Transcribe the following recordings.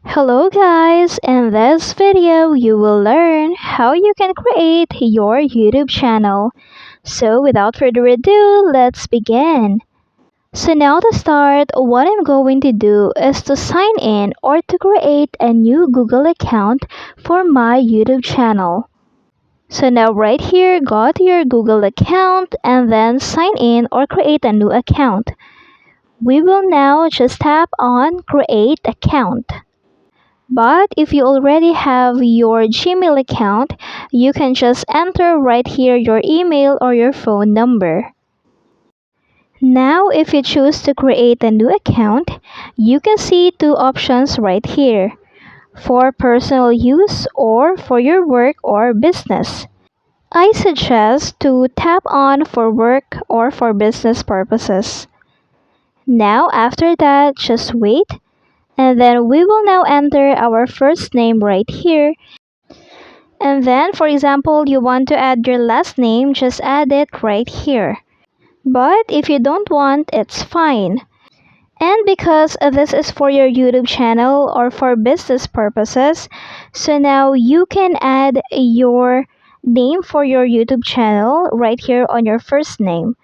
Hello guys, in this video you will learn how you can create your YouTube channel. So without further ado, let's begin. So now to start, what I'm going to do is to sign in or to create a new Google account for my YouTube channel. So now right here, go to your Google account and then sign in or create a new account. We will now just tap on create account. But if you already have your Gmail account, you can just enter right here your email or your phone number. Now, if you choose to create a new account, you can see two options right here, for personal use or for your work or business. I suggest to tap on for work or for business purposes. Now, after that, just wait, and then we will now enter our first name right here. And then, for example, you want to add your last name, just add it right here. But if you don't want, it's fine. And because this is for your YouTube channel or for business purposes, so now you can add your name for your YouTube channel right here on your first name.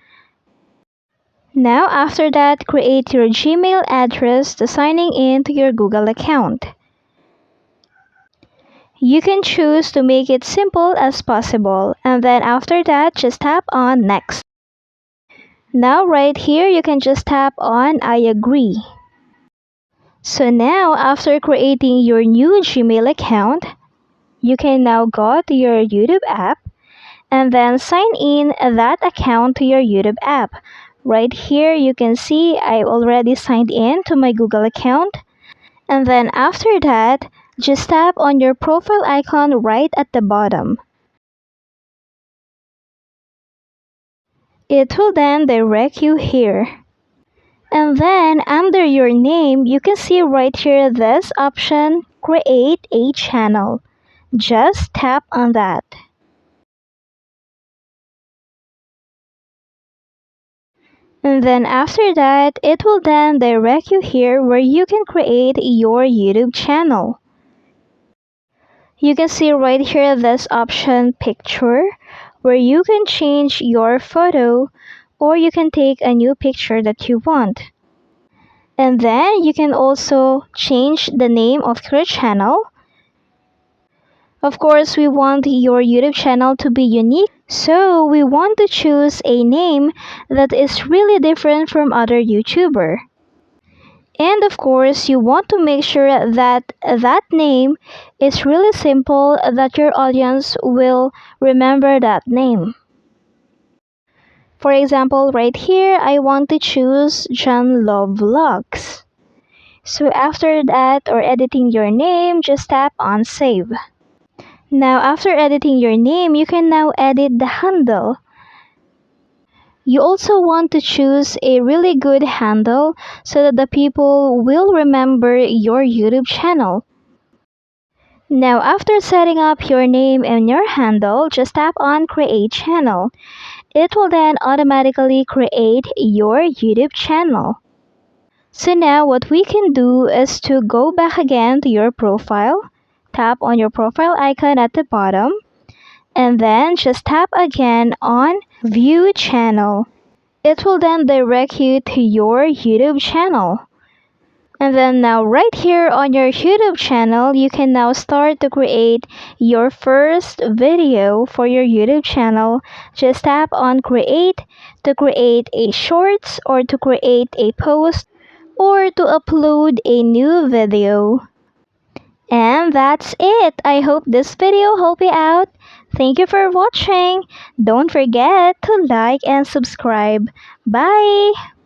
Now, after that, create your Gmail address to signing in to your Google account. You can choose to make it simple as possible, and then after that, just tap on next. Now right here, you can just tap on I agree. So now, after creating your new Gmail account, you can now go to your YouTube app and then sign in that account to your YouTube app. Right here, you can see I already signed in to my Google account. And then after that, just tap on your profile icon right at the bottom. It will then direct you here. And then under your name, you can see right here this option, create a channel. Just tap on that. And then after that, it will then direct you here where you can create your YouTube channel. You can see right here this option, picture, where you can change your photo or you can take a new picture that you want. And then you can also change the name of your channel. Of course, we want your YouTube channel to be unique, so we want to choose a name that is really different from other YouTuber. And of course, you want to make sure that that name is really simple, that your audience will remember that name. For example, right here, I want to choose John Love Vlogs. So after that, or editing your name, just tap on save. Now, after editing your name, you can now edit the handle. You also want to choose a really good handle so that the people will remember your YouTube channel. Now, after setting up your name and your handle, just tap on create channel. It will then automatically create your YouTube channel. So now what we can do is to go back again to your profile, tap on your profile icon at the bottom, and then just tap again on view channel. It will then direct you to your YouTube channel. And then now right here on your YouTube channel, you can now start to create your first video for your YouTube channel. Just tap on create to create a shorts or to create a post or to upload a new video. And that's it. I hope this video helped you out. Thank you for watching. Don't forget to like and subscribe. Bye!